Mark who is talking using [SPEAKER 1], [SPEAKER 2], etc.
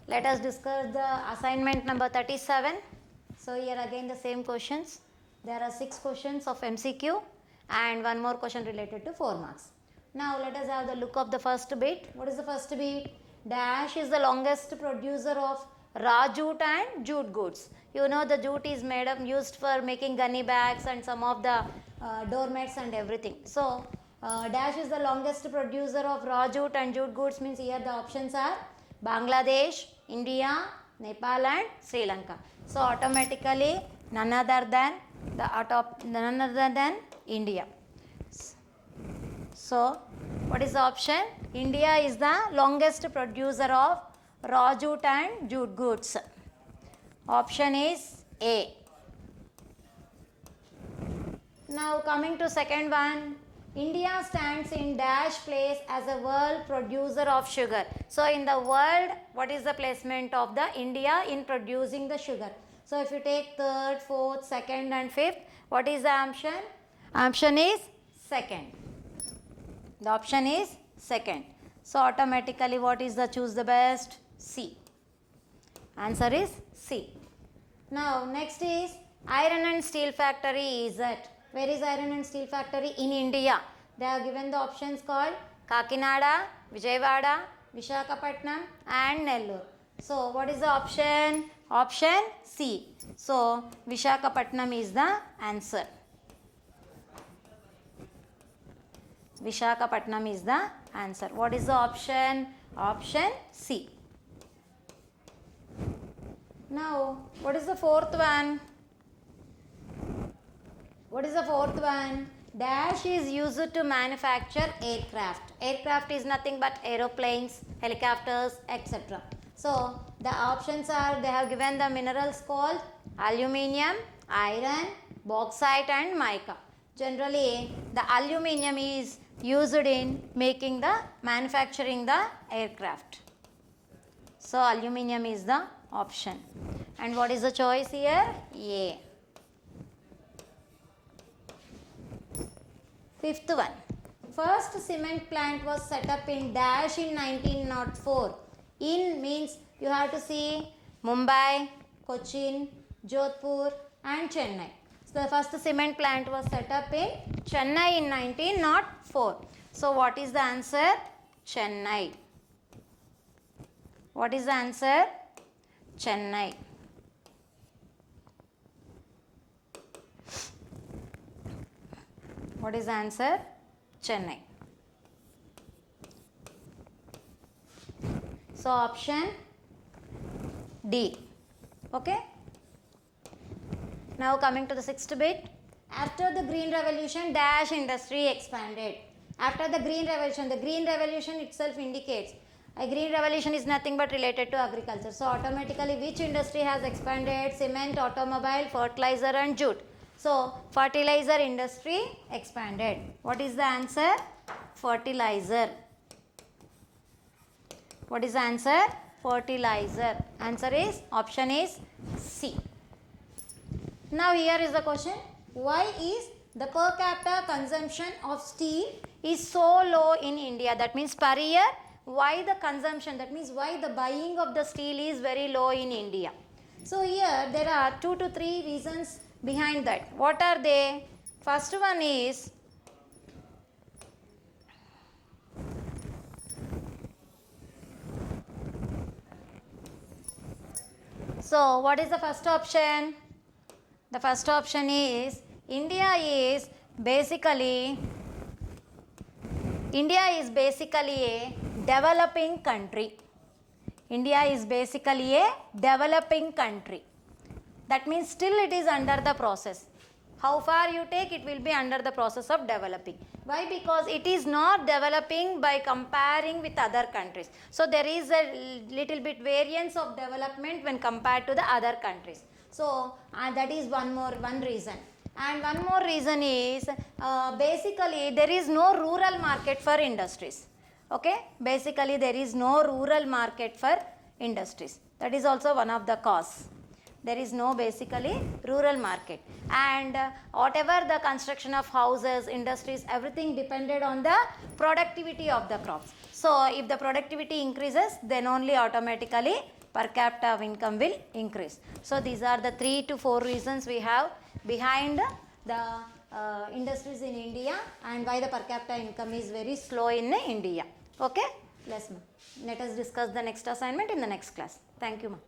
[SPEAKER 1] Let us discuss the assignment number 37. So here again the same questions. There are 6 questions of MCQ and one more question related to 4 marks. Now let us have the look of the first bit. What is the first bit? Dash is the longest producer of raw jute and jute goods. You know the jute is made up used for making gunny bags and some of the doormats and everything. So Dash is the longest producer of raw jute and jute goods, means here the options are Bangladesh, India, Nepal and Sri Lanka. So automatically none other than India. So what is the option? India is the longest producer of raw jute and jute goods. Option is A. Now coming to second one, India stands in dash place as a world producer of sugar. So in the world, what is the placement of the India in producing the sugar? So if you take third, fourth, second and fifth, what is the option? Option is second. The option is second. So automatically what is the choose the best? C. Answer is C. Now next is iron and steel factory is at. Where is iron and steel factory? In India. They are given the options called Kakinada, Vijayawada, Visakhapatnam and Nellore. So what is the option? Option C. So Visakhapatnam is the answer. Visakhapatnam is the answer. What is the option? Option C. Now what is the fourth one? What is the fourth one? Dash is used to manufacture aircraft. Aircraft is nothing but aeroplanes, helicopters, etc. So the options are, they have given the minerals called aluminium, iron, bauxite and mica. Generally the aluminium is used in making the manufacturing the aircraft. So aluminium is the option. And what is the choice here? A. Fifth one. First cement plant was set up in dash in 1904. In means you have to see Mumbai, Cochin, Jodhpur and Chennai. So the first cement plant was set up in Chennai in 1904. So what is the answer? Chennai. What is the answer? Chennai. What is the answer? Chennai. So option D. Okay. Now coming to the sixth bit. After the Green Revolution, dash industry expanded. After the Green Revolution itself indicates a green revolution is nothing but related to agriculture. So automatically which industry has expanded? Cement, automobile, fertilizer and jute. So fertilizer industry expanded. What is the answer? Fertilizer. What is the answer? Fertilizer. Answer is, option is C. Now here is the question. Why is the per capita consumption of steel is so low in India? That means per year, why the consumption, that means why the buying of the steel is very low in India? So here there are 2 to 3 reasons behind that. What are they? First one is, so what is the first option? The first option is India is basically a developing country. India is basically a developing country. That means still it is under the process. How far you take, it will be under the process of developing. Why? Because it is not developing by comparing with other countries. So there is a little bit variance of development when compared to the other countries. So that is one reason. And one more reason is basically there is no rural market for industries. Okay, basically there is no rural market for industries. That is also one of the cause. There is no basically rural market, and whatever the construction of houses, industries, everything depended on the productivity of the crops. So if the productivity increases, then only automatically per capita income will increase. So these are the 3 to 4 reasons we have behind the industries in India and why the per capita income is very slow in India. Okay, let us discuss the next assignment in the next class. Thank you, ma.